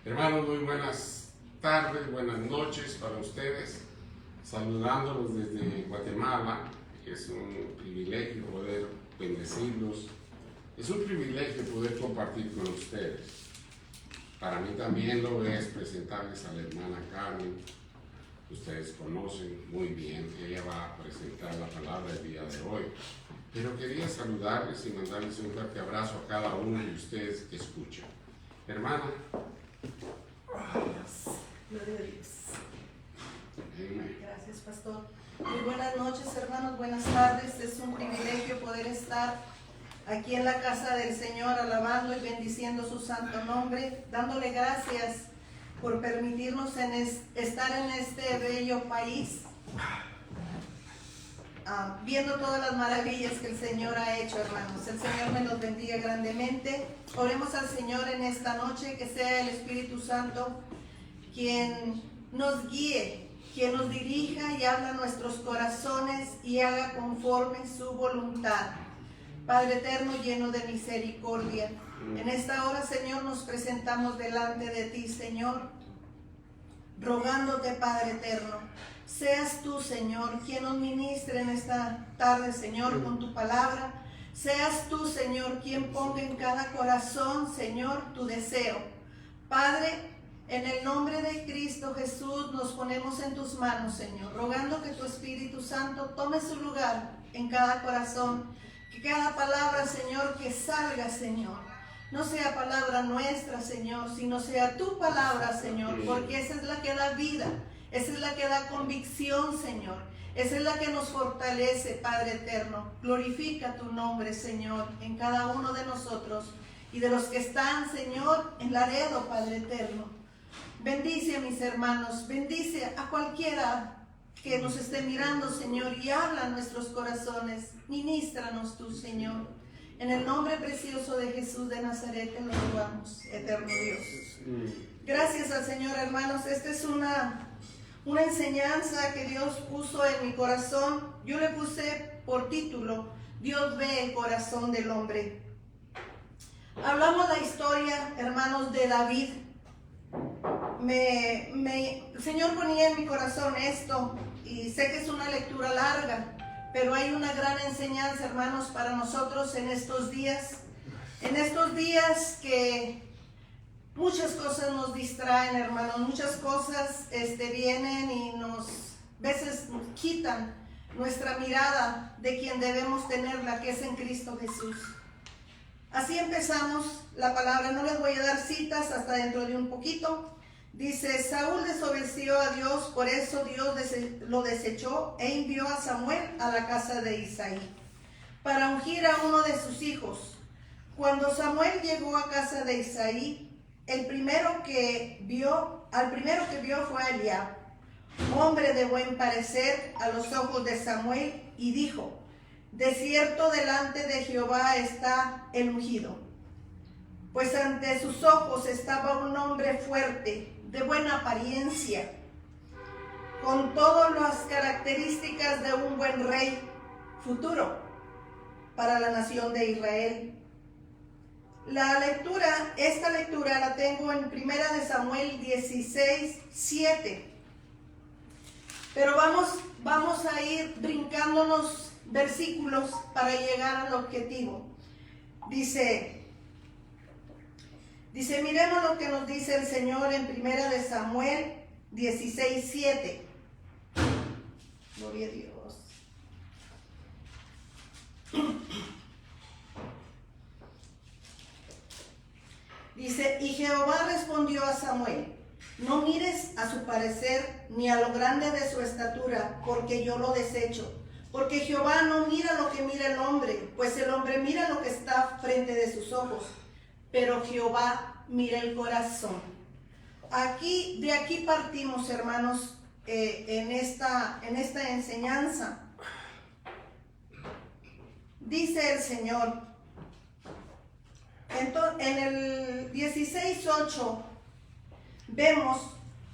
Hermanos, muy buenas tardes, buenas noches para ustedes. Saludándolos desde Guatemala. Es un privilegio poder bendecirlos. Es un privilegio poder compartir con ustedes. Para mí también lo es presentarles a la hermana Carmen. Ustedes conocen muy bien, ella va a presentar la palabra el día de hoy. Pero quería saludarles y mandarles un fuerte abrazo a cada uno de ustedes que escuchan. Hermana. Gloria a Dios. Amén. Gracias, pastor. Muy buenas noches, hermanos, buenas tardes. Es un privilegio poder estar aquí en la casa del Señor, alabando y bendiciendo su santo nombre, dándole gracias por permitirnos estar en este bello país, viendo todas las maravillas que el Señor ha hecho, hermanos. El Señor me los bendiga grandemente. Oremos al Señor en esta noche, que sea el Espíritu Santo quien nos guíe, quien nos dirija y habla a nuestros corazones y haga conforme su voluntad. Padre eterno, lleno de misericordia, en esta hora, Señor, nos presentamos delante de ti, Señor, rogándote, Padre eterno, seas tú, Señor, quien nos ministre en esta tarde, Señor, con tu palabra. Seas tú, Señor, quien ponga en cada corazón, Señor, tu deseo. Padre, en el nombre de Cristo Jesús nos ponemos en tus manos, Señor, rogando que tu Espíritu Santo tome su lugar en cada corazón, que cada palabra, Señor, que salga, Señor, no sea palabra nuestra, Señor, sino sea tu palabra, Señor, porque esa es la que da vida, esa es la que da convicción, Señor, esa es la que nos fortalece, Padre eterno. Glorifica tu nombre, Señor, en cada uno de nosotros y de los que están, Señor, en Laredo, Padre eterno. Bendice a mis hermanos, bendice a cualquiera que nos esté mirando, Señor, y habla a nuestros corazones. Ministranos tú, Señor. En el nombre precioso de Jesús de Nazaret te lo rogamos, eterno Dios. Gracias al Señor, hermanos. Esta es una enseñanza que Dios puso en mi corazón. Yo le puse por título, Dios ve el corazón del hombre. Hablamos la historia, hermanos, de David. El Señor ponía en mi corazón esto, y sé que es una lectura larga, pero hay una gran enseñanza, hermanos, para nosotros en estos días que muchas cosas nos distraen, hermanos, muchas cosas vienen y a veces nos quitan nuestra mirada de quien debemos tenerla, que es en Cristo Jesús. Así empezamos la palabra. No les voy a dar citas hasta dentro de un poquito. Dice, Saúl desobedeció a Dios, por eso Dios lo desechó e envió a Samuel a la casa de Isaí para ungir a uno de sus hijos. Cuando Samuel llegó a casa de Isaí, al primero que vio fue a Eliab, hombre de buen parecer a los ojos de Samuel, y dijo, de cierto delante de Jehová está el ungido, pues ante sus ojos estaba un hombre fuerte, de buena apariencia, con todas las características de un buen rey futuro para la nación de Israel. Esta lectura la tengo en 1 de Samuel 16:7. Pero vamos a ir brincándonos versículos para llegar al objetivo. Dice, miremos lo que nos dice el Señor en 1 de Samuel 16:7. Gloria a Dios. Dice, y Jehová respondió a Samuel, no mires a su parecer ni a lo grande de su estatura, porque yo lo desecho. Porque Jehová no mira lo que mira el hombre, pues el hombre mira lo que está frente de sus ojos, pero Jehová mira el corazón. De aquí partimos, hermanos, en esta enseñanza. Dice el Señor, en el 16:8 vemos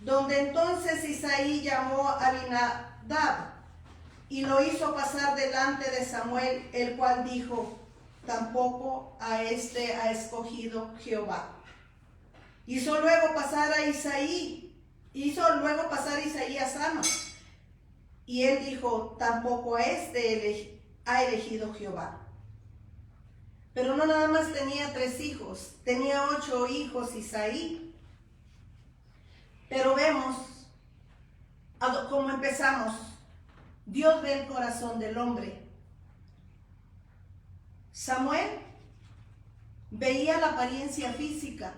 donde entonces Isaí llamó a Abinadab y lo hizo pasar delante de Samuel, el cual dijo, tampoco a este ha escogido Jehová. Hizo luego pasar a Isaí a Sama. Y él dijo, tampoco a este ha elegido Jehová. Pero no nada más tenía 3 hijos, tenía 8 hijos Isaí. Pero vemos cómo empezamos. Dios ve el corazón del hombre. Samuel veía la apariencia física.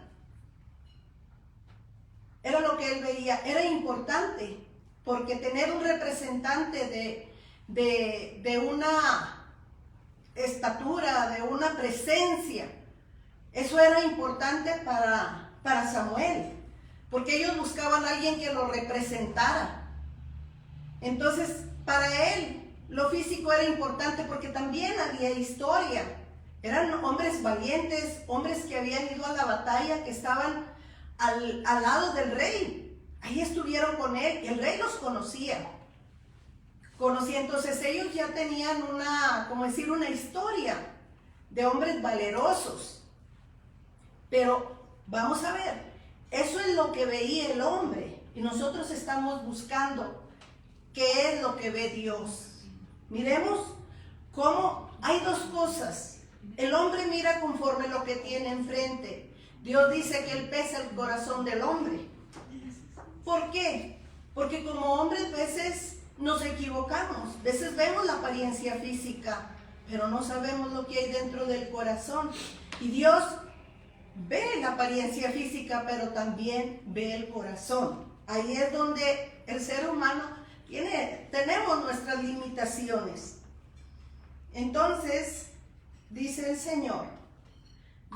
Era lo que él veía. Era importante, porque tener un representante de una estatura, de una presencia, eso era importante para Samuel, porque ellos buscaban a alguien que lo representara. Entonces, para él, lo físico era importante porque también había historia. Eran hombres valientes, hombres que habían ido a la batalla, que estaban al lado del rey. Ahí estuvieron con él y el rey los conocía. Entonces ellos ya tenían una historia de hombres valerosos. Pero vamos a ver, eso es lo que veía el hombre y nosotros estamos buscando qué es lo que ve Dios. Miremos cómo hay 2 cosas. El hombre mira conforme lo que tiene enfrente. Dios dice que Él pesa el corazón del hombre. ¿Por qué? Porque como hombres a veces nos equivocamos. A veces vemos la apariencia física, pero no sabemos lo que hay dentro del corazón. Y Dios ve la apariencia física, pero también ve el corazón. Ahí es donde el ser humano tenemos nuestras limitaciones. Entonces, dice el Señor,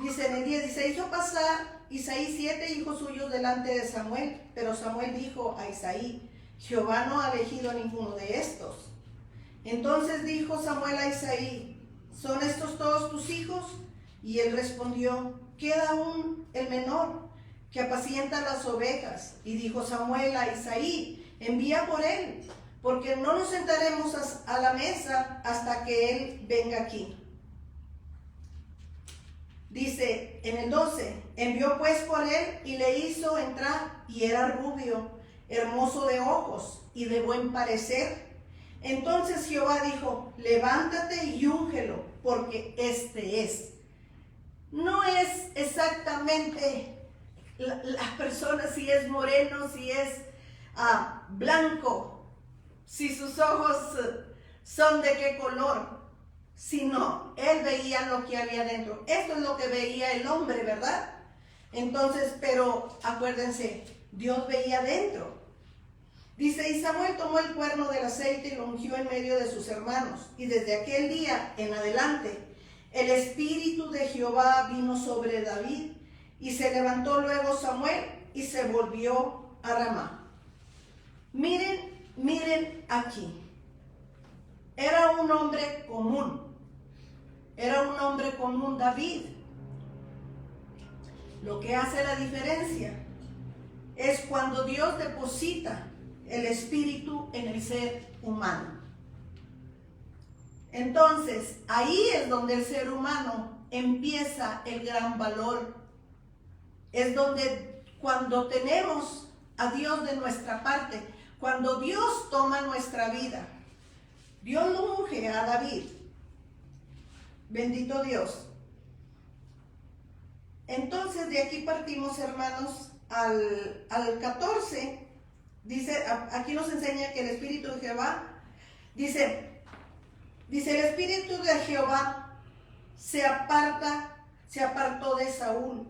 dice en el 10, se hizo pasar Isaí 7 hijos suyos delante de Samuel, pero Samuel dijo a Isaí, Jehová no ha elegido a ninguno de estos. Entonces dijo Samuel a Isaí, ¿son estos todos tus hijos? Y él respondió, queda aún el menor, que apacienta las ovejas. Y dijo Samuel a Isaí, envía por él, porque no nos sentaremos a la mesa hasta que él venga aquí. Dice en el 12, envió pues por él y le hizo entrar, y era rubio, hermoso de ojos y de buen parecer. Entonces Jehová dijo, levántate y úngelo, porque este es. No es exactamente la persona si es moreno, si es blanco, si sus ojos son de qué color, sino él veía lo que había dentro. Esto es lo que veía el hombre, ¿verdad? Entonces, pero acuérdense, Dios veía dentro. Dice, y Samuel tomó el cuerno del aceite y lo ungió en medio de sus hermanos. Y desde aquel día en adelante, el Espíritu de Jehová vino sobre David. Y se levantó luego Samuel y se volvió a Ramá. Miren aquí. Era un hombre común. Era un hombre común David. Lo que hace la diferencia es cuando Dios deposita el espíritu en el ser humano. Entonces, ahí es donde el ser humano empieza el gran valor. Es donde cuando tenemos a Dios de nuestra parte, cuando Dios toma nuestra vida, Dios lo unge a David. Bendito Dios. Entonces de aquí partimos, hermanos, al 14. Dice, aquí nos enseña que el Espíritu de Jehová, dice el Espíritu de Jehová se apartó de Saúl.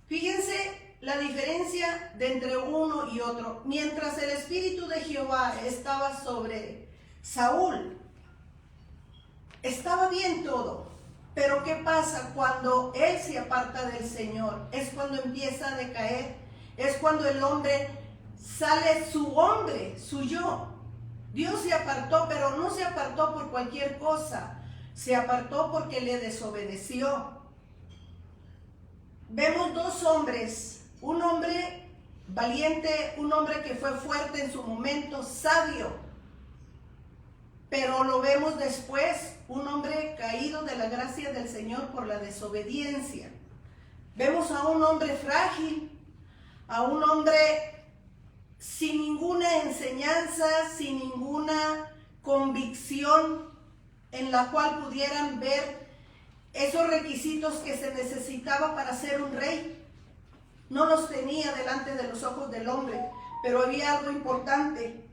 Fíjense la diferencia de entre uno y otro. Mientras el Espíritu de Jehová estaba sobre Saúl, estaba bien todo. Pero ¿qué pasa cuando él se aparta del Señor? Es cuando empieza a decaer. Es cuando el hombre sale su yo. Dios se apartó, pero no se apartó por cualquier cosa. Se apartó porque le desobedeció. Vemos 2 hombres. Un hombre valiente, un hombre que fue fuerte en su momento, sabio. Pero lo vemos después, un hombre caído de la gracia del Señor por la desobediencia. Vemos a un hombre frágil, a un hombre sin ninguna enseñanza, sin ninguna convicción en la cual pudieran ver esos requisitos que se necesitaba para ser un rey. No los tenía delante de los ojos del hombre, pero había algo importante: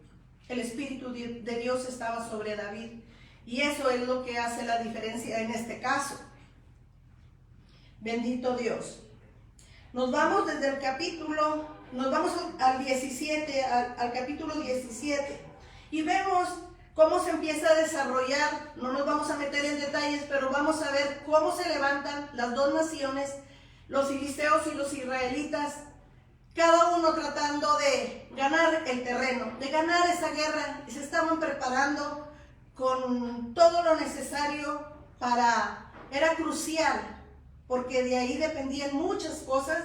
el Espíritu de Dios estaba sobre David, y eso es lo que hace la diferencia en este caso. Bendito Dios. Nos vamos desde el capítulo, nos vamos al 17, al capítulo 17, y vemos cómo se empieza a desarrollar. No nos vamos a meter en detalles, pero vamos a ver cómo se levantan las dos naciones, los filisteos y los israelitas, cada uno tratando de ganar el terreno, de ganar esa guerra, y se estaban preparando con todo lo necesario era crucial, porque de ahí dependían muchas cosas.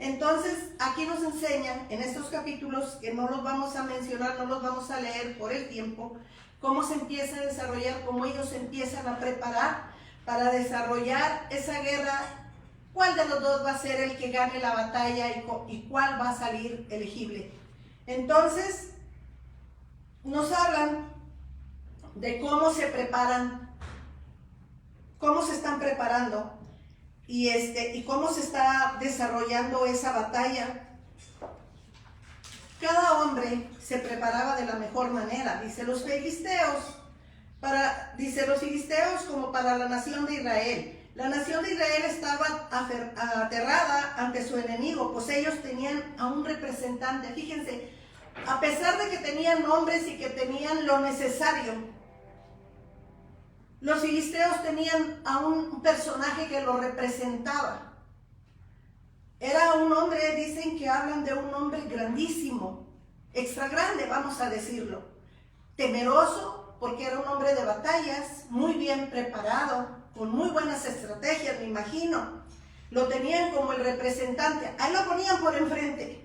Entonces, aquí nos enseñan en estos capítulos, que no los vamos a mencionar, no los vamos a leer por el tiempo, cómo se empieza a desarrollar, cómo ellos se empiezan a preparar para desarrollar esa guerra, cuál de los dos va a ser el que gane la batalla y cuál va a salir elegible. Entonces, nos hablan de cómo se preparan, cómo se están preparando y cómo se está desarrollando esa batalla. Cada hombre se preparaba de la mejor manera. Dice los filisteos como para la nación de Israel. La nación de Israel estaba aterrada ante su enemigo, pues ellos tenían a un representante. Fíjense, a pesar de que tenían nombres y que tenían lo necesario, los filisteos tenían a un personaje que lo representaba. Era un hombre, dicen que hablan de un hombre grandísimo, extra grande, vamos a decirlo, temeroso, porque era un hombre de batallas, muy bien preparado, con muy buenas estrategias, me imagino. Lo tenían como el representante, ahí lo ponían por enfrente.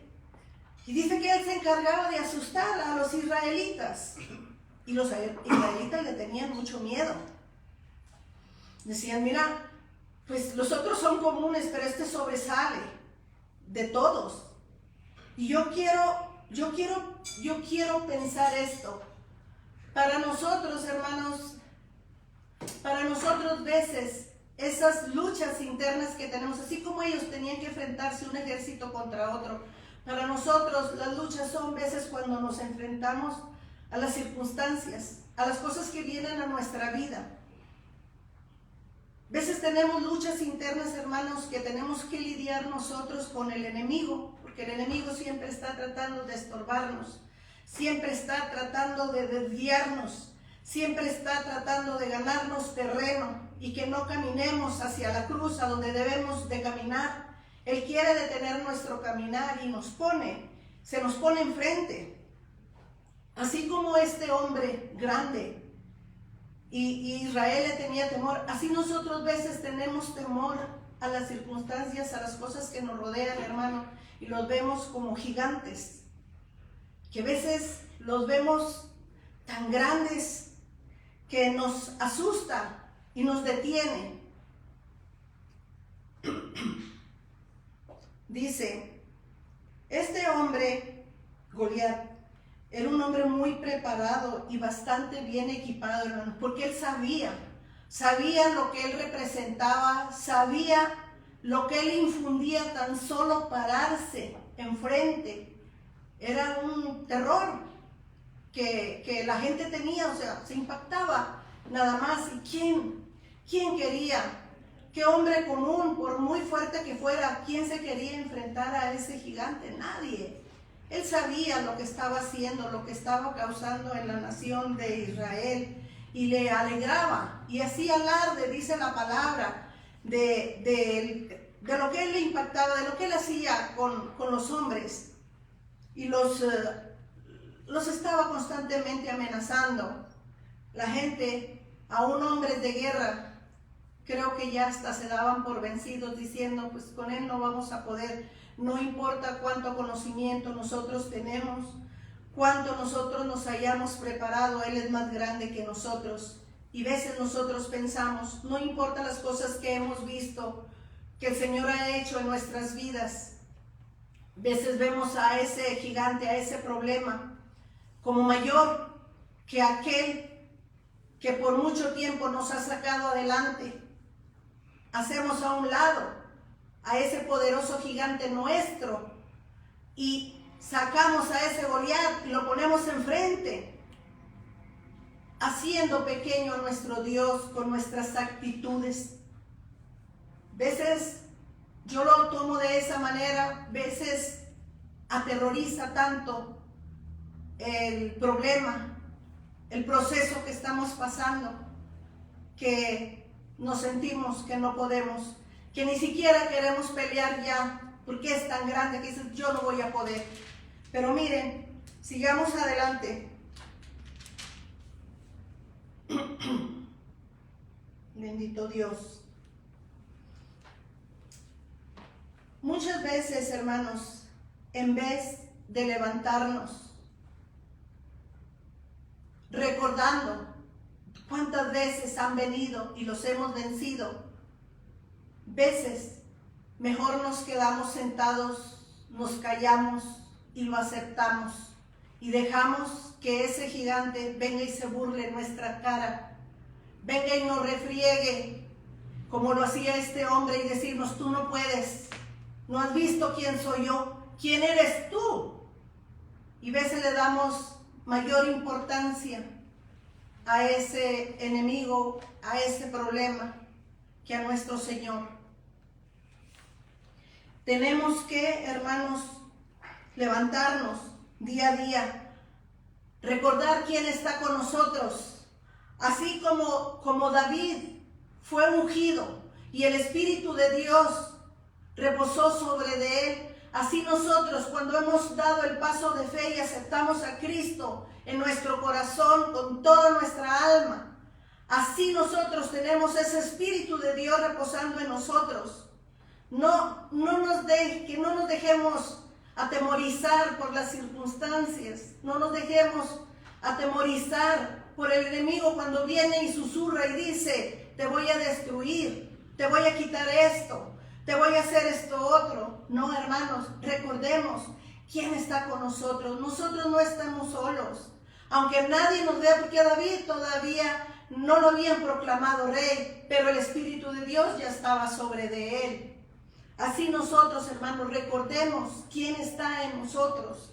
Y dice que él se encargaba de asustar a los israelitas. Y los israelitas le tenían mucho miedo. Decían, mira, pues los otros son comunes, pero este sobresale de todos. Y yo quiero pensar esto. Para nosotros, hermanos, para nosotros veces esas luchas internas que tenemos, así como ellos tenían que enfrentarse un ejército contra otro, para nosotros las luchas son veces cuando nos enfrentamos a las circunstancias, a las cosas que vienen a nuestra vida. Veces tenemos luchas internas, hermanos, que tenemos que lidiar nosotros con el enemigo, porque el enemigo siempre está tratando de estorbarnos, siempre está tratando de desviarnos, siempre está tratando de ganarnos terreno y que no caminemos hacia la cruz, a donde debemos de caminar. Él quiere detener nuestro caminar y se nos pone enfrente. Así como este hombre grande, y Israel le tenía temor, así nosotros veces tenemos temor a las circunstancias, a las cosas que nos rodean, hermano, y los vemos como gigantes, que a veces los vemos tan grandes que nos asusta y nos detiene. Dice, este hombre, Goliat, era un hombre muy preparado y bastante bien equipado, hermano, porque él sabía lo que él representaba, sabía lo que él infundía tan solo pararse enfrente. Era un terror que la gente tenía, o sea, se impactaba nada más. ¿Y quién quería? ¿Qué hombre común, por muy fuerte que fuera, quién se quería enfrentar a ese gigante? Nadie. Él sabía lo que estaba haciendo, lo que estaba causando en la nación de Israel, y le alegraba y hacía alarde, dice la palabra, de lo que él le impactaba, de lo que él hacía con los hombres, y los estaba constantemente amenazando. La gente, aún hombres de guerra, creo que ya hasta se daban por vencidos, diciendo, pues con él no vamos a poder. No importa cuánto conocimiento nosotros tenemos, cuánto nosotros nos hayamos preparado, él es más grande que nosotros. Y a veces nosotros pensamos, no importa las cosas que hemos visto, que el Señor ha hecho en nuestras vidas. A veces vemos a ese gigante, a ese problema, como mayor que aquel que por mucho tiempo nos ha sacado adelante. Hacemos a un lado a ese poderoso gigante nuestro y sacamos a ese Goliat y lo ponemos enfrente, haciendo pequeño a nuestro Dios con nuestras actitudes. Veces yo lo tomo de esa manera, veces aterroriza tanto el problema, el proceso que estamos pasando, que nos sentimos que no podemos, que ni siquiera queremos pelear ya, porque es tan grande que dices, yo no voy a poder. Pero miren, sigamos adelante. Bendito Dios. Muchas veces, hermanos, en vez de levantarnos, recordando cuántas veces han venido y los hemos vencido, veces mejor nos quedamos sentados, nos callamos y lo aceptamos y dejamos que ese gigante venga y se burle en nuestra cara, venga y nos refriegue como lo hacía este hombre y decirnos, tú no puedes, no has visto quién soy yo, quién eres tú. Y veces le damos mayor importancia a ese enemigo, a ese problema, que a nuestro Señor. Tenemos que, hermanos, levantarnos día a día, recordar quién está con nosotros, así como David fue ungido y el Espíritu de Dios reposó sobre de él. Así nosotros, cuando hemos dado el paso de fe y aceptamos a Cristo en nuestro corazón con toda nuestra alma, así nosotros tenemos ese Espíritu de Dios reposando en nosotros. Que no nos dejemos atemorizar por las circunstancias, no nos dejemos atemorizar por el enemigo cuando viene y susurra y dice, te voy a destruir, te voy a quitar esto, te voy a hacer esto otro. No, hermanos, recordemos quién está con nosotros. Nosotros no estamos solos. Aunque nadie nos vea, porque a David todavía no lo habían proclamado rey, pero el Espíritu de Dios ya estaba sobre de él. Así nosotros, hermanos, recordemos quién está en nosotros.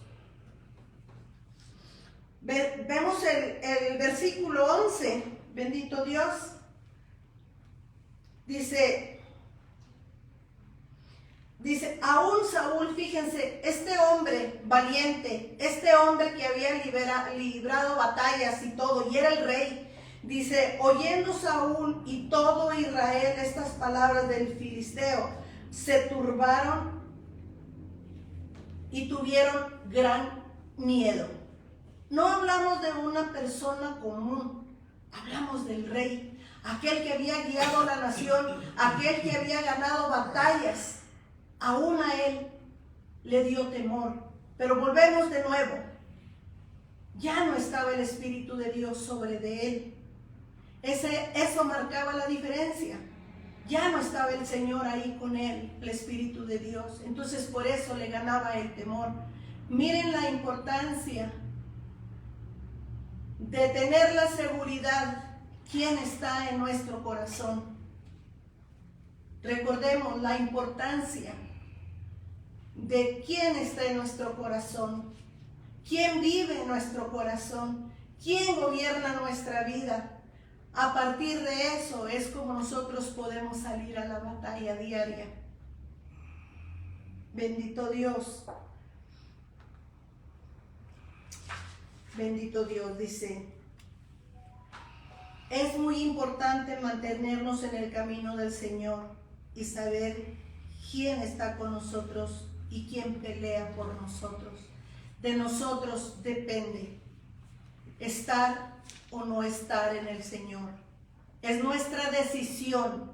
Vemos el versículo 11, bendito Dios. Dice, aún Saúl, fíjense, este hombre valiente, este hombre que había librado batallas y todo, y era el rey, dice, oyendo Saúl y todo Israel estas palabras del filisteo, se turbaron y tuvieron gran miedo. No hablamos de una persona común, hablamos del rey, aquel que había guiado la nación, aquel que había ganado batallas. Aún a él le dio temor. Pero volvemos de nuevo. Ya no estaba el Espíritu de Dios sobre de él. Eso marcaba la diferencia. Ya no estaba el Señor ahí con él, el Espíritu de Dios. Entonces por eso le ganaba el temor. Miren la importancia de tener la seguridad quién está en nuestro corazón. Recordemos la importancia de quién está en nuestro corazón, quién vive en nuestro corazón, quién gobierna nuestra vida. A partir de eso es como nosotros podemos salir a la batalla diaria. Bendito Dios. Bendito Dios, dice. Es muy importante mantenernos en el camino del Señor y saber quién está con nosotros y quién pelea por nosotros. De nosotros depende estar o no estar en el Señor. Es nuestra decisión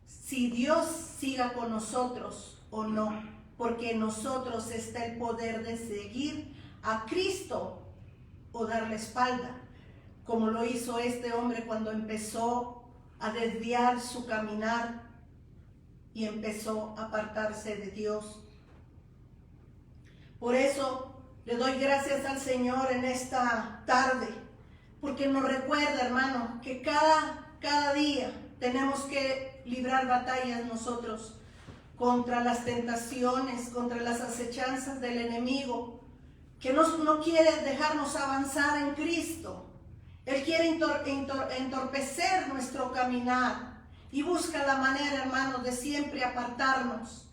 si Dios siga con nosotros o no, porque en nosotros está el poder de seguir a Cristo o darle espalda, como lo hizo este hombre cuando empezó a desviar su caminar y empezó a apartarse de Dios. Por eso le doy gracias al Señor en esta tarde, porque nos recuerda, hermano, que cada día tenemos que librar batallas nosotros contra las tentaciones, contra las acechanzas del enemigo, que no quiere dejarnos avanzar en Cristo. Él quiere entorpecer nuestro caminar y busca la manera, hermanos, de siempre apartarnos.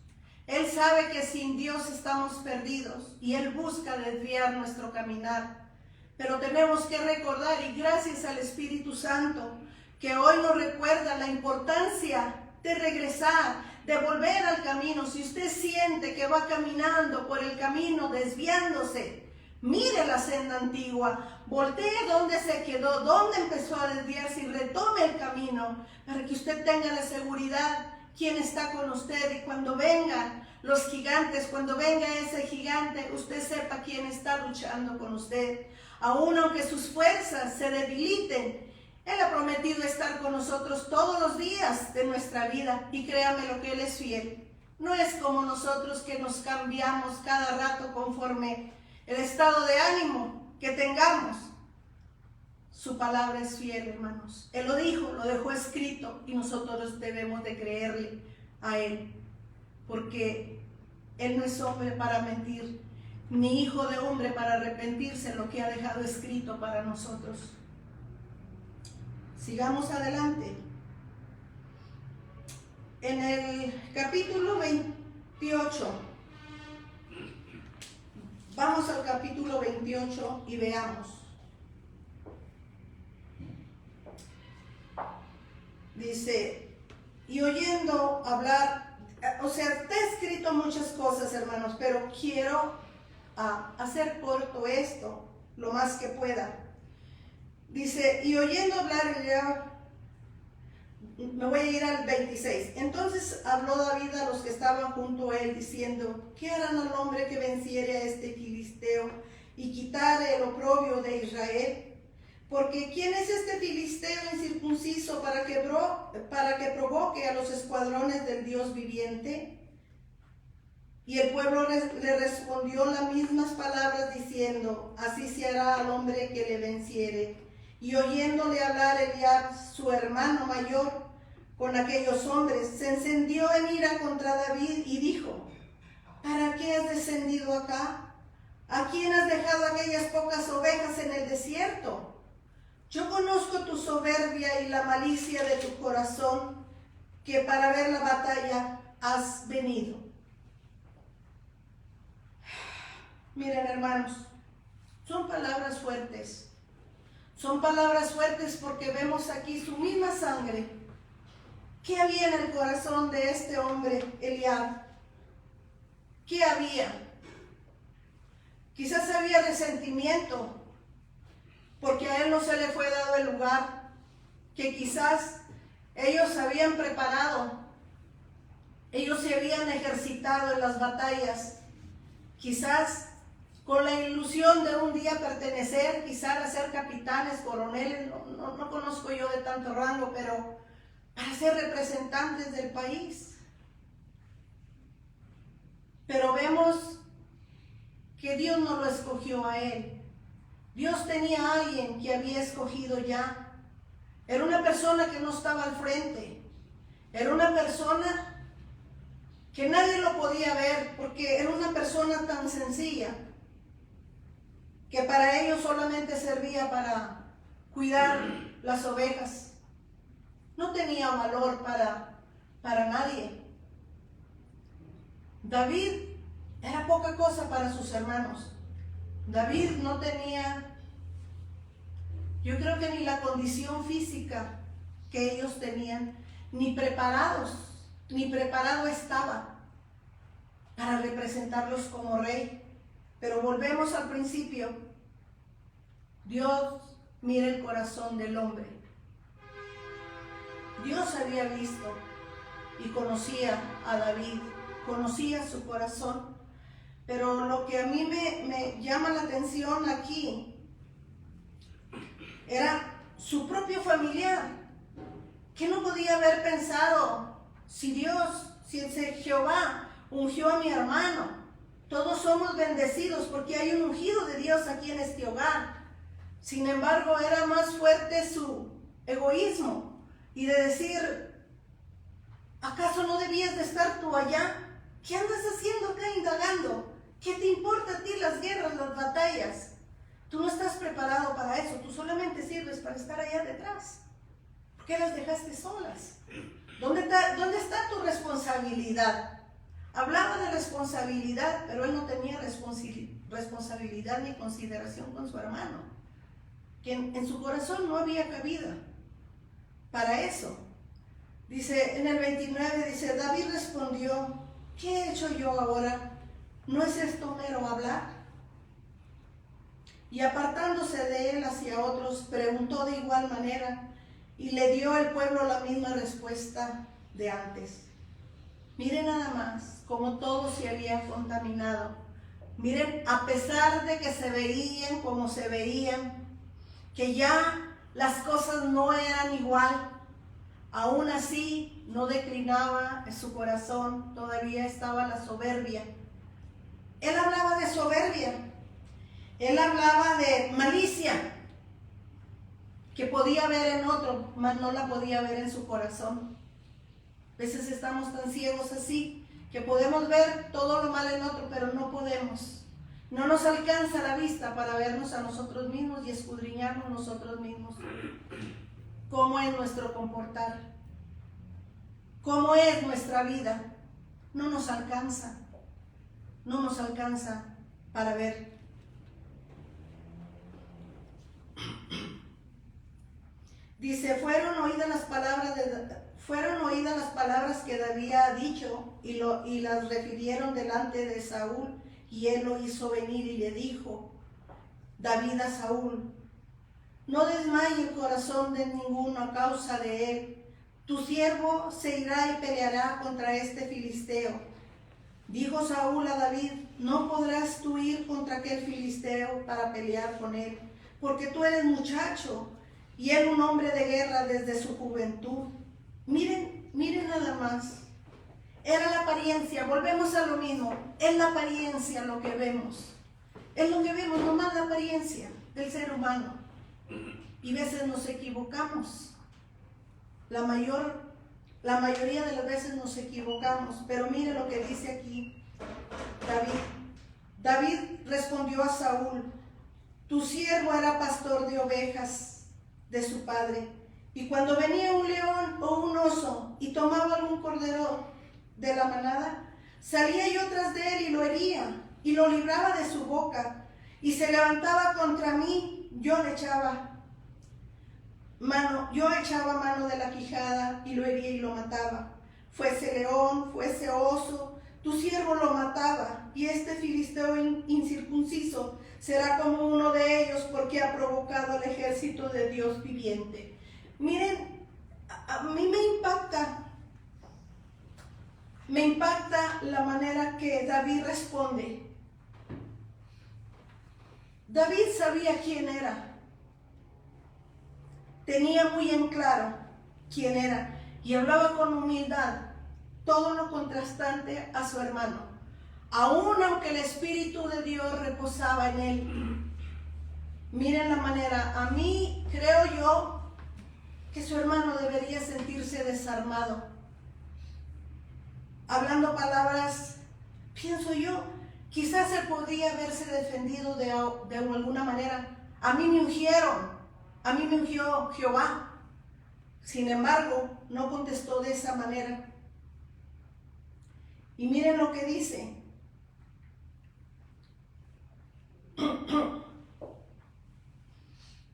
Él sabe que sin Dios estamos perdidos y Él busca desviar nuestro caminar. Pero tenemos que recordar, y gracias al Espíritu Santo, que hoy nos recuerda la importancia de regresar, de volver al camino. Si usted siente que va caminando por el camino desviándose, mire la senda antigua, voltee donde se quedó, donde empezó a desviarse y retome el camino para que usted tenga la seguridad quién está con usted, y cuando vengan los gigantes, cuando venga ese gigante, usted sepa quién está luchando con usted. Aún aunque sus fuerzas se debiliten, Él ha prometido estar con nosotros todos los días de nuestra vida, y créame lo que Él es fiel. No es como nosotros que nos cambiamos cada rato conforme el estado de ánimo que tengamos. Su palabra es fiel, hermanos. Él lo dijo, lo dejó escrito, y nosotros debemos de creerle a Él, porque Él no es hombre para mentir, ni hijo de hombre para arrepentirse, lo que ha dejado escrito para nosotros. Sigamos adelante. En el capítulo 28, vamos al capítulo 28 y veamos. Dice, y oyendo hablar, o sea, está escrito muchas cosas, hermanos, pero quiero hacer corto esto, lo más que pueda. Dice, y oyendo hablar Eliab, me voy a ir al 26. Entonces habló David a los que estaban junto a él, diciendo, ¿qué harán al hombre que venciere a este filisteo y quitare el oprobio de Israel? Porque ¿quién es este filisteo incircunciso para que provoque a los escuadrones del Dios viviente? Y el pueblo le respondió las mismas palabras, diciendo, así se hará al hombre que le venciere. Y oyéndole hablar Eliab, su hermano mayor, con aquellos hombres, se encendió en ira contra David y dijo, ¿para qué has descendido acá? ¿A quién has dejado aquellas pocas ovejas en el desierto? Yo conozco tu soberbia y la malicia de tu corazón, que para ver la batalla has venido. Miren, hermanos, son palabras fuertes. Son palabras fuertes porque vemos aquí su misma sangre. ¿Qué había en el corazón de este hombre, Eliab? ¿Qué había? Quizás había resentimiento, porque a él no se le fue dado el lugar que quizás ellos habían preparado. Ellos se habían ejercitado en las batallas, quizás con la ilusión de un día pertenecer, quizás a ser capitanes, coroneles, no conozco yo de tanto rango, pero para ser representantes del país. Pero vemos que Dios no lo escogió a él. Dios tenía a alguien que había escogido ya. Era una persona que no estaba al frente. Era una persona que nadie lo podía ver, porque era una persona tan sencilla que para ellos solamente servía para cuidar las ovejas. No tenía valor para nadie. David era poca cosa para sus hermanos. David no tenía, yo creo que ni la condición física que ellos tenían, ni preparado estaba para representarlos como rey. Pero volvemos al principio. Dios mira el corazón del hombre. Dios había visto y conocía a David, conocía su corazón. Pero lo que a mí me llama la atención aquí era su propio familiar, que no podía haber pensado, si Dios Si Jehová ungió a mi hermano, todos somos bendecidos porque hay un ungido de Dios aquí en este hogar. Sin embargo, era más fuerte su egoísmo y de decir, ¿acaso no debías de estar tú allá? ¿Qué andas haciendo acá indagando? ¿Qué te importa a ti las guerras, las batallas? Tú no estás preparado para eso, tú solamente sirves para estar allá detrás. ¿Por qué las dejaste solas? ¿Dónde está tu responsabilidad? Hablaba de responsabilidad, pero él no tenía responsabilidad ni consideración con su hermano, que en su corazón no había cabida para eso. Dice en el 29, dice, David respondió, ¿qué he hecho yo ahora? ¿No es esto mero hablar? Y apartándose de él hacia otros, preguntó de igual manera, y le dio el pueblo la misma respuesta de antes. Miren nada más cómo todo se había contaminado. Miren, a pesar de que se veían como se veían, que ya las cosas no eran igual, aún así no declinaba en su corazón, todavía estaba la soberbia. Él hablaba de soberbia, él hablaba de malicia, que podía ver en otro, mas no la podía ver en su corazón. A veces estamos tan ciegos así, que podemos ver todo lo malo en otro, pero no podemos. No nos alcanza la vista para vernos a nosotros mismos y escudriñarnos nosotros mismos. ¿Cómo es nuestro comportar? ¿Cómo es nuestra vida? No nos alcanza. No nos alcanza para ver. Dice, fueron oídas las palabras que David ha dicho y las refirieron delante de Saúl, y él lo hizo venir y le dijo David a Saúl, no desmaye el corazón de ninguno a causa de él, tu siervo se irá y peleará contra este filisteo. Dijo Saúl a David, no podrás tú ir contra aquel filisteo para pelear con él, porque tú eres muchacho y él un hombre de guerra desde su juventud. Miren nada más. Era la apariencia, volvemos a lo mismo. Es la apariencia lo que vemos. Es lo que vemos, nomás la apariencia del ser humano. Y a veces nos equivocamos. La mayoría de las veces nos equivocamos. Pero mire lo que dice aquí David. David respondió a Saúl, tu siervo era pastor de ovejas de su padre, y cuando venía un león o un oso y tomaba algún cordero de la manada, salía yo tras de él y lo hería y lo libraba de su boca, y se levantaba contra mí, yo echaba mano de la quijada y lo hería y lo mataba. Fuese león, fuese oso, tu siervo lo mataba, y este filisteo incircunciso será como uno de ellos, porque ha provocado al ejército de Dios viviente. Miren, a mí me impacta la manera que David responde. David sabía quién era, tenía muy en claro quién era, y hablaba con humildad, todo lo contrastante a su hermano, aun aunque el Espíritu de Dios reposaba en él. Miren la manera, a mí creo yo que su hermano debería sentirse desarmado, hablando palabras, pienso yo, quizás él podría haberse defendido de alguna manera. A mí me ungió Jehová. Sin embargo, no contestó de esa manera. Y miren lo que dice.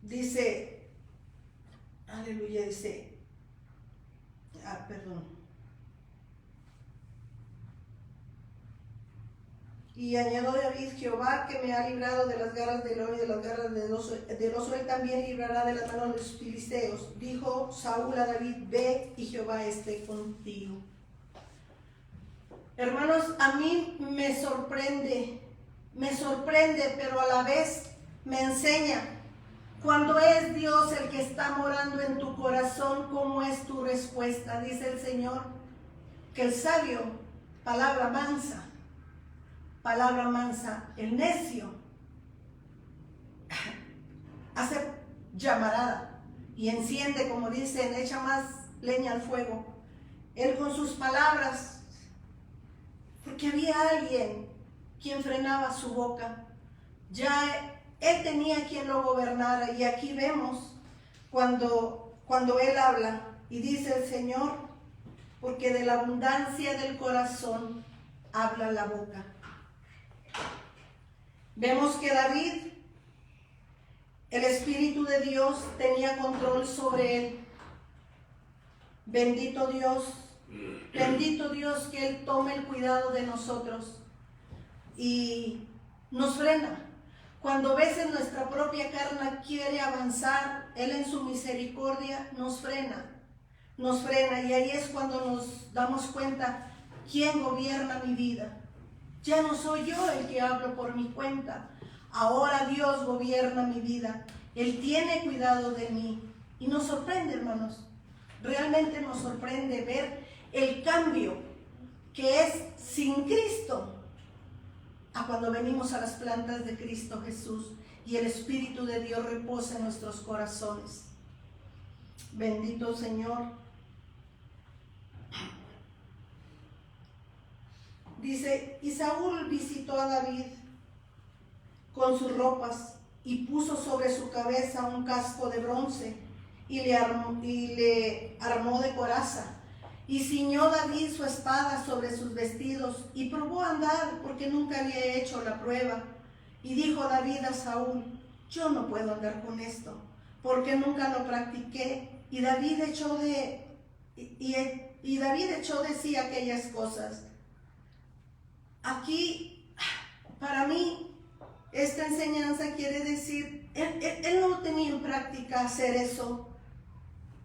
Dice, aleluya, dice, perdón. Y añadió David, Jehová que me ha librado de las garras del león y de las garras del oso, él también librará de las manos de los filisteos. Dijo Saúl a David, ve y Jehová esté contigo. Hermanos, a mí me sorprende, pero a la vez me enseña. Cuando es Dios el que está morando en tu corazón, ¿cómo es tu respuesta? Dice el Señor. que el sabio, palabra mansa, el necio, hace llamarada y enciende, como dicen, echa más leña al fuego. Él con sus palabras, porque había alguien quien frenaba su boca. Ya él tenía quien lo gobernara, y aquí vemos cuando él habla y dice el Señor, porque de la abundancia del corazón habla la boca. Vemos que David, el Espíritu de Dios tenía control sobre él. Bendito Dios que Él tome el cuidado de nosotros y nos frena. Cuando a veces nuestra propia carne quiere avanzar, Él en su misericordia nos frena, y ahí es cuando nos damos cuenta quién gobierna mi vida. Ya no soy yo el que hablo por mi cuenta, ahora Dios gobierna mi vida, Él tiene cuidado de mí, y nos sorprende, hermanos, realmente nos sorprende ver el cambio que es sin Cristo a cuando venimos a las plantas de Cristo Jesús y el Espíritu de Dios reposa en nuestros corazones. Bendito Señor. Dice, y Saúl visitó a David con sus ropas y puso sobre su cabeza un casco de bronce y le armó de coraza. Y ciñó David su espada sobre sus vestidos y probó a andar, porque nunca había hecho la prueba. Y dijo David a Saúl, yo no puedo andar con esto, porque nunca lo practiqué. Y David echó de sí aquellas cosas. Aquí, para mí, esta enseñanza quiere decir, él no tenía en práctica hacer eso,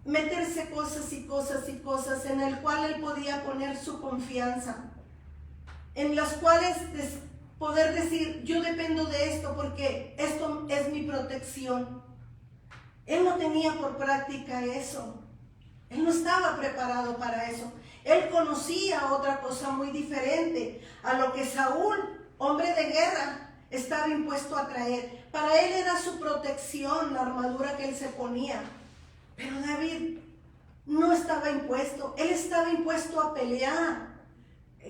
meterse cosas y cosas y cosas en el cual él podía poner su confianza, en las cuales poder decir, yo dependo de esto porque esto es mi protección. Él no tenía por práctica eso, él no estaba preparado para eso. Él conocía otra cosa muy diferente a lo que Saúl, hombre de guerra, estaba impuesto a traer. Para él era su protección, la armadura que él se ponía. Pero David no estaba impuesto, él estaba impuesto a pelear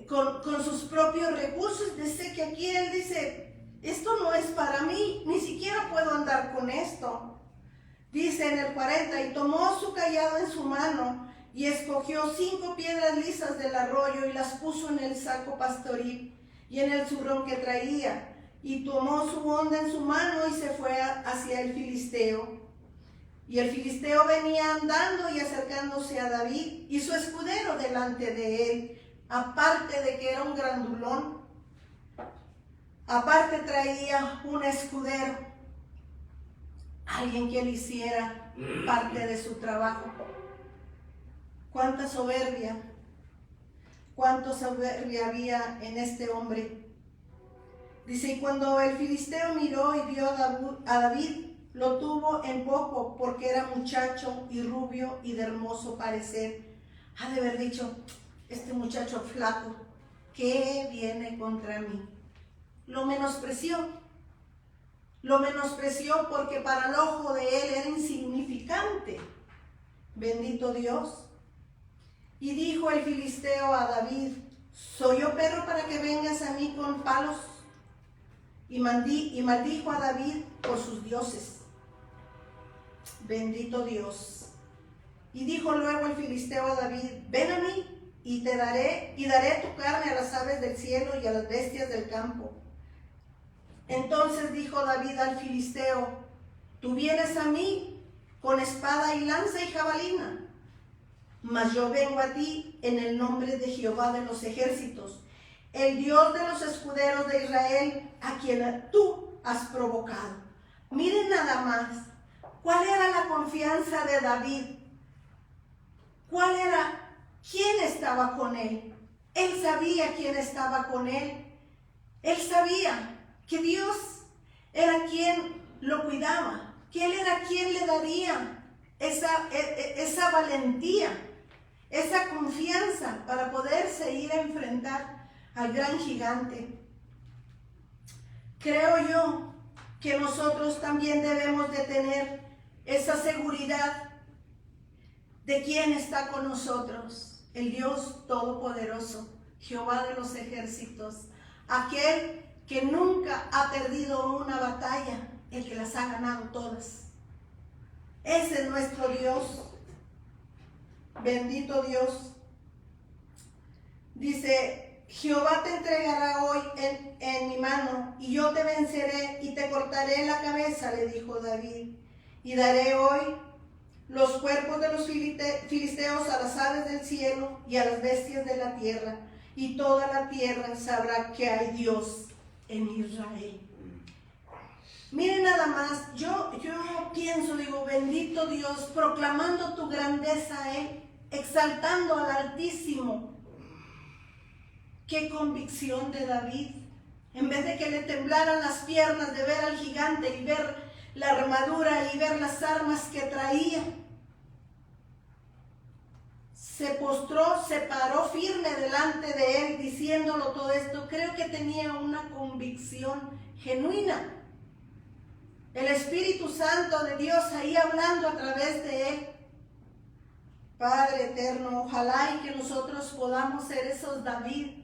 con sus propios recursos. Dice que aquí él dice, esto no es para mí, ni siquiera puedo andar con esto. Dice en el 40, y tomó su cayado en su mano y escogió 5 piedras lisas del arroyo y las puso en el saco pastoril y en el zurrón que traía, y tomó su honda en su mano y se fue hacia el filisteo. Y el filisteo venía andando y acercándose a David y su escudero delante de él, aparte de que era un grandulón, aparte traía un escudero, alguien que le hiciera parte de su trabajo. Cuánta soberbia había en este hombre. Dice, y cuando el filisteo miró y vio a David, lo tuvo en poco, porque era muchacho y rubio y de hermoso parecer. Ha de haber dicho, este muchacho flaco, ¿qué viene contra mí? Lo menospreció porque para el ojo de él era insignificante. Bendito Dios. Y dijo el filisteo a David, ¿soy yo perro para que vengas a mí con palos? Y maldijo a David por sus dioses. Bendito Dios. Y dijo luego el filisteo a David, ven a mí y daré tu carne a las aves del cielo y a las bestias del campo. Entonces dijo David al filisteo, tú vienes a mí con espada y lanza y jabalina, mas yo vengo a ti en el nombre de Jehová de los ejércitos, el Dios de los escuderos de Israel, a quien tú has provocado. Miren nada más, ¿cuál era la confianza de David? ¿Quién estaba con él? Él sabía quién estaba con él. Él sabía que Dios era quien lo cuidaba, que Él era quien le daría esa valentía. esa confianza para poderse ir a enfrentar al gran gigante. Creo yo que nosotros también debemos de tener esa seguridad de quién está con nosotros, el Dios Todopoderoso, Jehová de los ejércitos, aquel que nunca ha perdido una batalla, el que las ha ganado todas. Ese es nuestro Dios. Bendito Dios. Dice, Jehová te entregará hoy en mi mano, y yo te venceré y te cortaré la cabeza, le dijo David. Y daré hoy los cuerpos de los filisteos a las aves del cielo y a las bestias de la tierra, y toda la tierra sabrá que hay Dios en Israel. Miren nada más, yo pienso, digo, bendito Dios, proclamando tu grandeza a Él, exaltando al Altísimo. Qué convicción de David. En vez de que le temblaran las piernas de ver al gigante y ver la armadura y ver las armas que traía, se postró, se paró firme delante de él, diciéndolo todo esto. Creo que tenía una convicción genuina. El Espíritu Santo de Dios ahí hablando a través de él. Padre eterno, ojalá y que nosotros podamos ser esos David,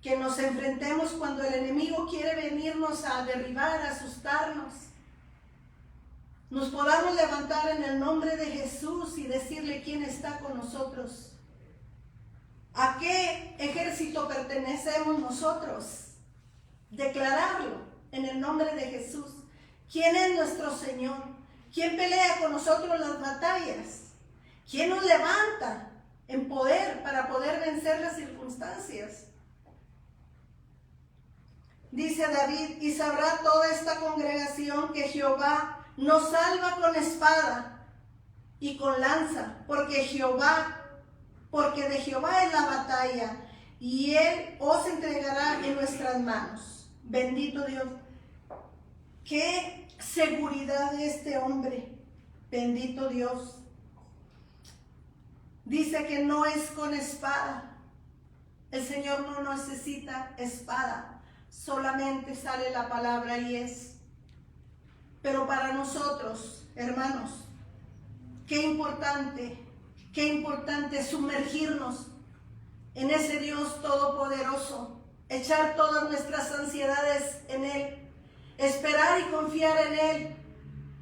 que nos enfrentemos cuando el enemigo quiere venirnos a derribar, a asustarnos. Nos podamos levantar en el nombre de Jesús y decirle quién está con nosotros. ¿A qué ejército pertenecemos nosotros? Declararlo en el nombre de Jesús. ¿Quién es nuestro Señor? ¿Quién pelea con nosotros las batallas? ¿Quién nos levanta en poder para poder vencer las circunstancias? Dice David, y sabrá toda esta congregación que Jehová nos salva con espada y con lanza, porque de Jehová es la batalla, y Él os entregará en nuestras manos. Bendito Dios. Qué seguridad de este hombre. Bendito Dios. Dice que no es con espada. El Señor no necesita espada. Solamente sale la palabra y es. Pero para nosotros, hermanos, qué importante sumergirnos en ese Dios todopoderoso, echar todas nuestras ansiedades en Él, esperar y confiar en Él,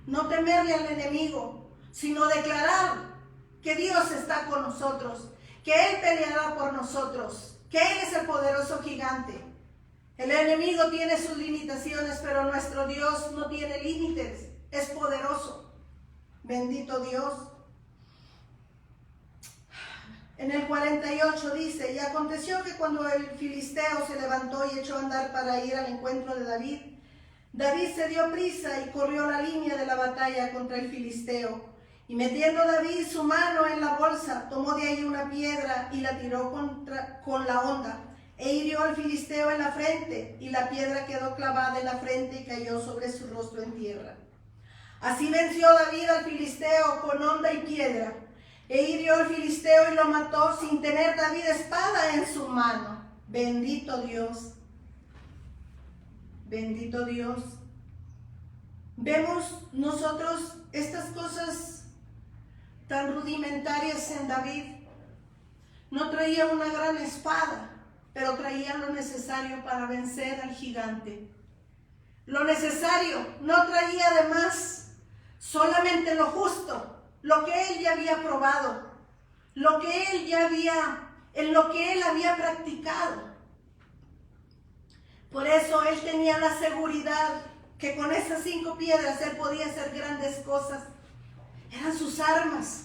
no temerle al enemigo, sino declarar que Dios está con nosotros, que Él peleará por nosotros, que Él es el poderoso gigante. El enemigo tiene sus limitaciones, pero nuestro Dios no tiene límites, es poderoso. Bendito Dios. En el 48 dice, y aconteció que cuando el filisteo se levantó y echó a andar para ir al encuentro de David, David se dio prisa y corrió la línea de la batalla contra el filisteo. Y metiendo David su mano en la bolsa, tomó de ahí una piedra y la tiró con la honda, e hirió al filisteo en la frente, y la piedra quedó clavada en la frente y cayó sobre su rostro en tierra. Así venció David al filisteo con honda y piedra, e hirió al filisteo y lo mató sin tener David espada en su mano. Bendito Dios. Bendito Dios. Vemos nosotros estas cosas tan rudimentarias en David. No traía una gran espada, pero traía lo necesario para vencer al gigante. Lo necesario, no traía además solamente lo justo, lo que él ya había probado, lo que él ya había, en lo que él había practicado. Por eso él tenía la seguridad que con esas 5 piedras él podía hacer grandes cosas. Eran sus armas.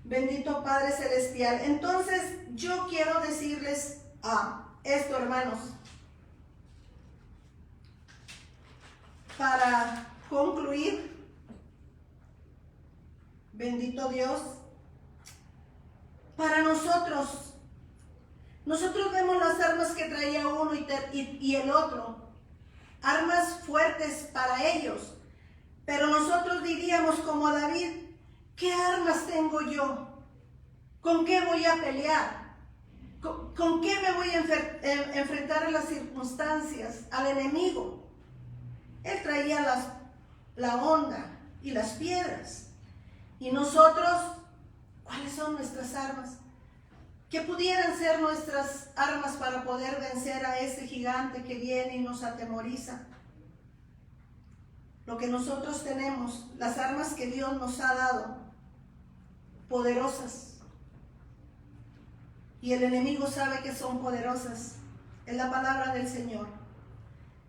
Bendito Padre Celestial. Entonces, yo quiero decirles esto, hermanos, para concluir. Bendito Dios. Para nosotros vemos las armas que traía uno y el otro, armas fuertes para ellos, pero nosotros diríamos como David, ¿Qué armas tengo yo? ¿Con qué voy a pelear? ¿Con qué me voy a enfrentar a las circunstancias, al enemigo? Él traía la onda y las piedras. Y nosotros, ¿cuáles son nuestras armas? ¿Qué pudieran ser nuestras armas para poder vencer a ese gigante que viene y nos atemoriza? Lo que nosotros tenemos, las armas que Dios nos ha dado, poderosas. Y el enemigo sabe que son poderosas. Es la palabra del Señor.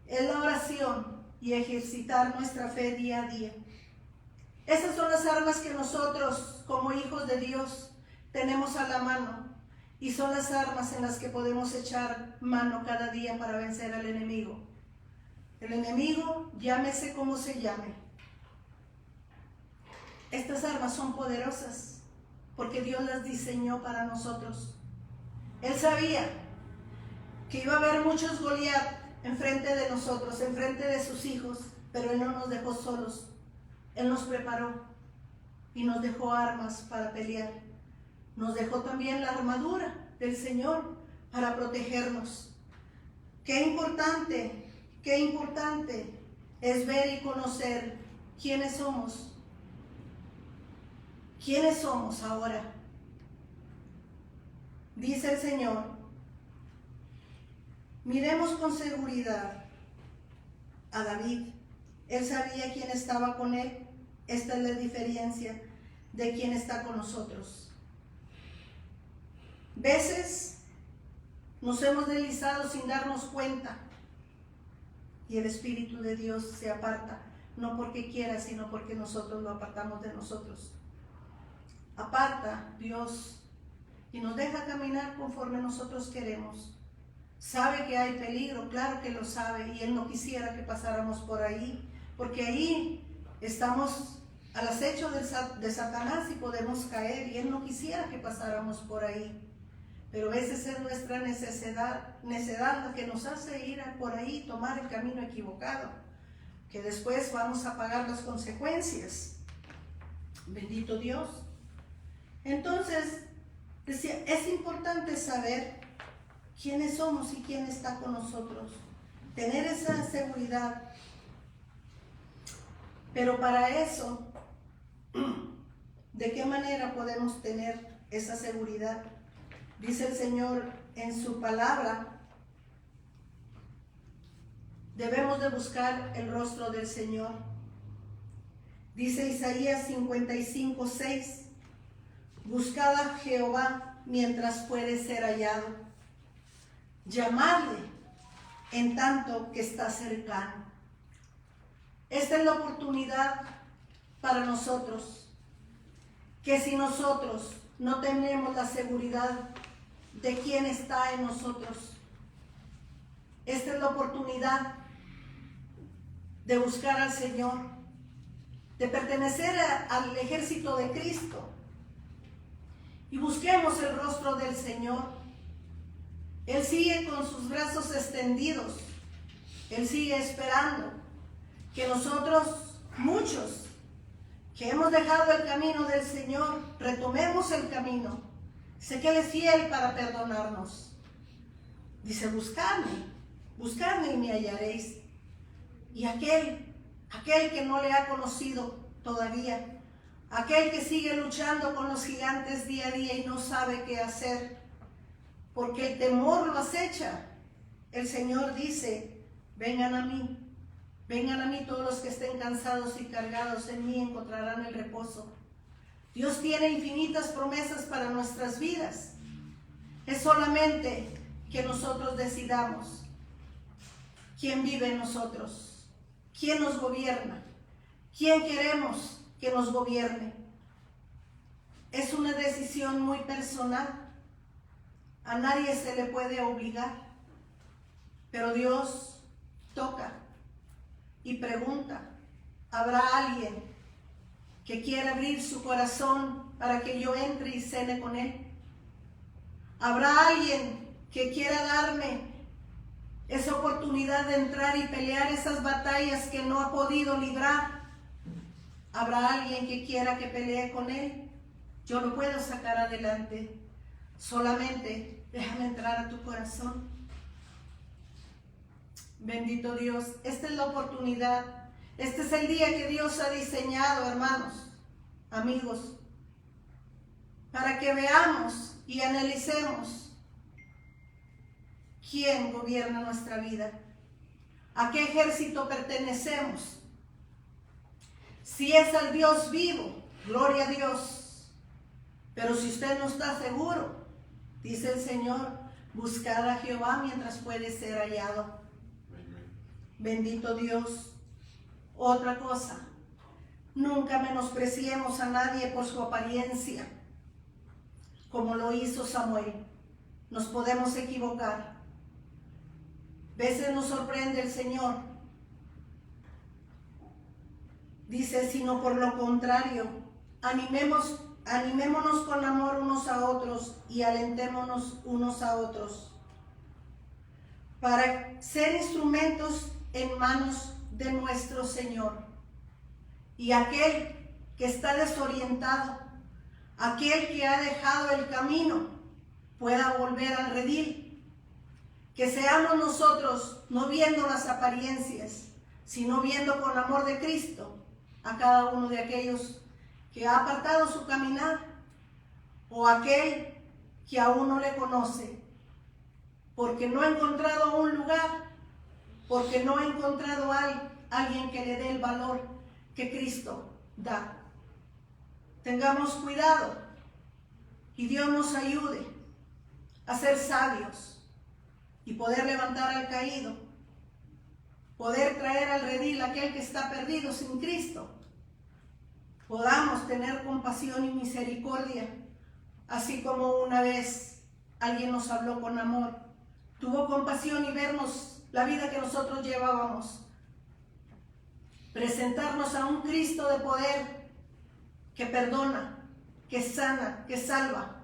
Es la oración y ejercitar nuestra fe día a día. Esas son las armas que nosotros, como hijos de Dios, tenemos a la mano. Y son las armas en las que podemos echar mano cada día para vencer al enemigo. El enemigo, llámese como se llame. Estas armas son poderosas porque Dios las diseñó para nosotros. Él sabía que iba a haber muchos Goliat enfrente de nosotros, enfrente de sus hijos, pero Él no nos dejó solos. Él nos preparó y nos dejó armas para pelear. Nos dejó también la armadura del Señor para protegernos. Qué importante es ver y conocer quiénes somos. ¿Quiénes somos ahora? Dice el Señor, miremos con seguridad a David. Él sabía quién estaba con él. Esta es la diferencia de quién está con nosotros. Veces nos hemos deslizado sin darnos cuenta y el Espíritu de Dios se aparta, no porque quiera, sino porque nosotros lo apartamos de nosotros. Aparta Dios y nos deja caminar conforme nosotros queremos. Sabe que hay peligro, claro que lo sabe, y Él no quisiera que pasáramos por ahí, porque ahí estamos al acecho de Satanás y podemos caer, y Él no quisiera que pasáramos por ahí. Pero esa es nuestra necedad la que nos hace ir por ahí, tomar el camino equivocado, que después vamos a pagar las consecuencias. Bendito Dios. Entonces, decía, es importante saber quiénes somos y quién está con nosotros, tener esa seguridad. Pero para eso, ¿de qué manera podemos tener esa seguridad? Dice el Señor en su palabra, debemos de buscar el rostro del Señor. Dice Isaías 55:6, buscad a Jehová mientras puede ser hallado, llamadle en tanto que está cercano. Esta es la oportunidad para nosotros, que si nosotros no tenemos la seguridad de quién está en nosotros, esta es la oportunidad de buscar al Señor, de pertenecer al ejército de Cristo, y busquemos el rostro del Señor. Él sigue con sus brazos extendidos, Él sigue esperando que nosotros, muchos que hemos dejado el camino del Señor, retomemos el camino. Sé que Él es fiel para perdonarnos. Dice, buscadme y me hallaréis. Y aquel que no le ha conocido todavía, aquel que sigue luchando con los gigantes día a día y no sabe qué hacer, porque el temor lo acecha, el Señor dice, vengan a mí todos los que estén cansados y cargados, en mí encontrarán el reposo. Dios tiene infinitas promesas para nuestras vidas. Es solamente que nosotros decidamos quién vive en nosotros, quién nos gobierna, quién queremos que nos gobierne. Es una decisión muy personal. A nadie se le puede obligar, pero Dios toca y pregunta, ¿habrá alguien que quiera abrir su corazón para que yo entre y cene con Él? ¿Habrá alguien que quiera darme esa oportunidad de entrar y pelear esas batallas que no ha podido librar? ¿Habrá alguien que quiera que pelee con él? Yo lo puedo sacar adelante. Solamente déjame entrar a tu corazón. Bendito Dios, esta es la oportunidad. Este es el día que Dios ha diseñado, hermanos, amigos, para que veamos y analicemos quién gobierna nuestra vida, a qué ejército pertenecemos. Si es al Dios vivo, gloria a Dios. Pero si usted no está seguro, dice el Señor, buscad a Jehová mientras puede ser hallado. Bendito Dios. Otra cosa, nunca menospreciemos a nadie por su apariencia, como lo hizo Samuel. Nos podemos equivocar. A veces nos sorprende el Señor. Dice, sino por lo contrario, animémonos con amor unos a otros y alentémonos unos a otros, para ser instrumentos en manos de nuestro Señor. Y aquel que está desorientado, aquel que ha dejado el camino, pueda volver al redil. Que seamos nosotros, no viendo las apariencias, sino viendo con amor de Cristo a cada uno de aquellos que ha apartado su caminar, o aquel que aún no le conoce, porque no ha encontrado un lugar, porque no ha encontrado a alguien que le dé el valor que Cristo da. Tengamos cuidado y Dios nos ayude a ser sabios y poder levantar al caído, poder traer al redil a aquel que está perdido sin Cristo. Podamos tener compasión y misericordia, así como una vez alguien nos habló con amor, tuvo compasión y vernos la vida que nosotros llevábamos, presentarnos a un Cristo de poder que perdona, que sana, que salva.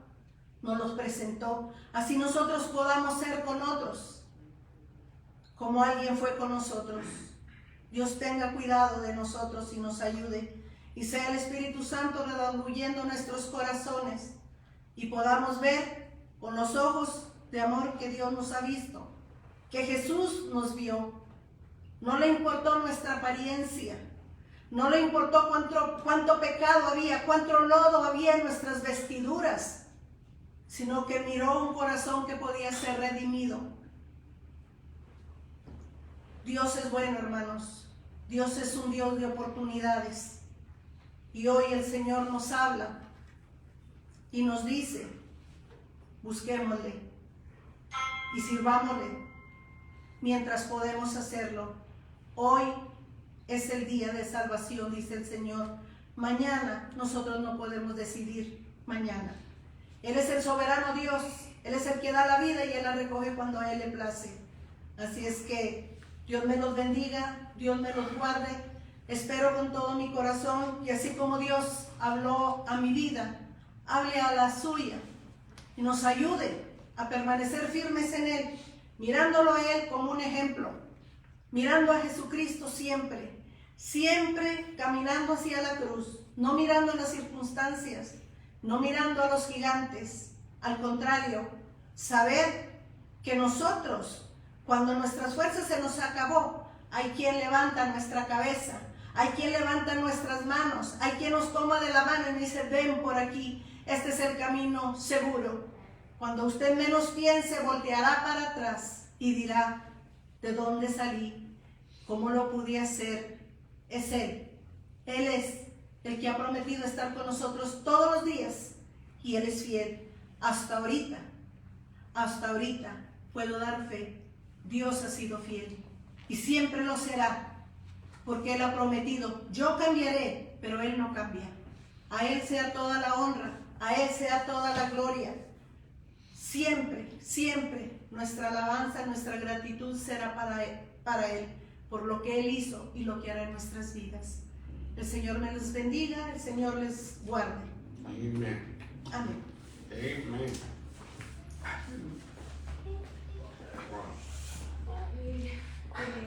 Nos los presentó. Así nosotros podamos ser con otros, como alguien fue con nosotros. Dios tenga cuidado de nosotros y nos ayude, y sea el Espíritu Santo redarguyendo nuestros corazones, y podamos ver con los ojos de amor que Dios nos ha visto, que Jesús nos vio. No le importó nuestra apariencia, no le importó cuánto pecado había, cuánto lodo había en nuestras vestiduras, sino que miró un corazón que podía ser redimido. Dios es bueno, hermanos. Dios es un Dios de oportunidades. Y hoy el Señor nos habla y nos dice, busquémosle y sirvámosle mientras podemos hacerlo. Hoy es el día de salvación, dice el Señor. Mañana nosotros no podemos decidir mañana. Él es el soberano Dios. Él es el que da la vida y Él la recoge cuando a Él le place. Así es que Dios me los bendiga, Dios me los guarde. Espero con todo mi corazón que así como Dios habló a mi vida, hable a la suya y nos ayude a permanecer firmes en Él, mirándolo a Él como un ejemplo, mirando a Jesucristo siempre, siempre caminando hacia la cruz, no mirando las circunstancias, no mirando a los gigantes. Al contrario, saber que nosotros, cuando nuestras fuerzas se nos acabó, hay quien levanta nuestra cabeza, hay quien levanta nuestras manos, hay quien nos toma de la mano y dice, ven por aquí, este es el camino seguro. Cuando usted menos piense, volteará para atrás y dirá, ¿de dónde salí? ¿Cómo lo pude hacer? Es Él. Él es el que ha prometido estar con nosotros todos los días y Él es fiel. Hasta ahorita puedo dar fe. Dios ha sido fiel y siempre lo será, porque Él ha prometido, yo cambiaré, pero Él no cambia. A Él sea toda la honra, a Él sea toda la gloria. Siempre, siempre nuestra alabanza, nuestra gratitud será para Él, por lo que Él hizo y lo que hará en nuestras vidas. El Señor me les bendiga, el Señor les guarde. Amén. Amén. Amén.